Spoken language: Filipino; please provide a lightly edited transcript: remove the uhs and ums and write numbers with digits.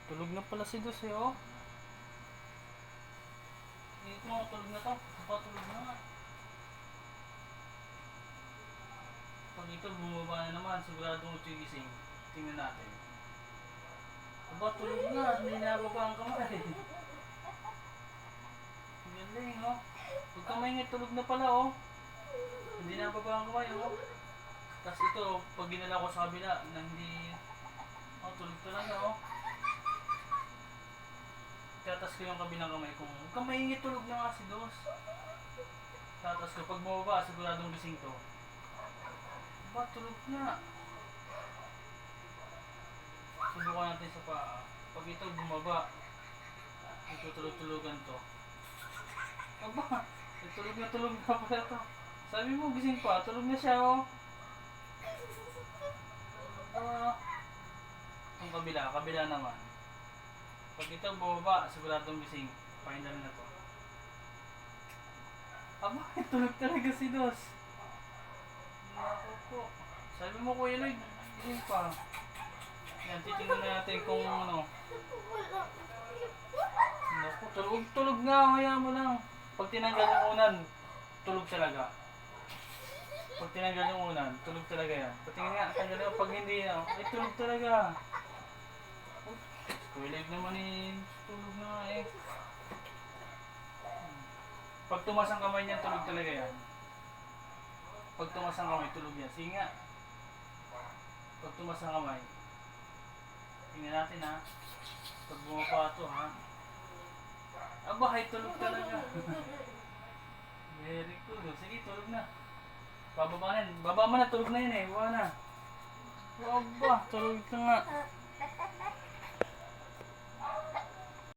Tulog na pala si Dos eh, oh. Ito mga tulog na to. Nakatulog na nga. Pag ito bumaba na naman, siguradong ito yung gising. Tingnan natin. Aba, tulog na. Hindi nababa ang kamay. Ang galing, oh. Pag kamay nga, tulog na pala, oh. Hindi nababa ang kamay, oh. Tapos ito, pag ginala ko sa kabila, na hindi... Oh, tulog talaga, oh. Tatas ko yung kabilang kamay kung kamay tulog na nga si Dos. Tatas ko pag bumaba, siguradong gising to. Ba, tulog na. Subukan natin sa paa. Pag ito bumaba, ito tulog-tulogan to. Aba, tulog na pala to. Sabi mo gising pa, tulog na siya, oh. Ang kabila naman. Pag ito bumaba, siguradong gising. Final na to. Aba, tulog talaga si Dos. Naku po. Sabi mo Kuya Lloyd, gising pa. Yan, titingnan natin kung ano. Naku, tulog nga, kaya mo lang. Pag tinanggal yung unan, tulog talaga. Pag tinanggal yung unan, tulog talaga yan. Patingin nga, tanggal yung pag hindi na, ay tulog talaga. Kuya Lloyd naman eh, tulog na nga eh. Pag tumas ang kamay niya, tulog talaga yan. Pag tumas ang kamay, tulog yan. Sige nga. Pag tumas ang kamay. Tingnan natin ha. Pag bumapa ito ha. Aba, ay tulog talaga. Very good. Sige, tulog na. Bababa na. Baba mo na, tulog na yun eh. Buwa na. Aba, tulog na nga.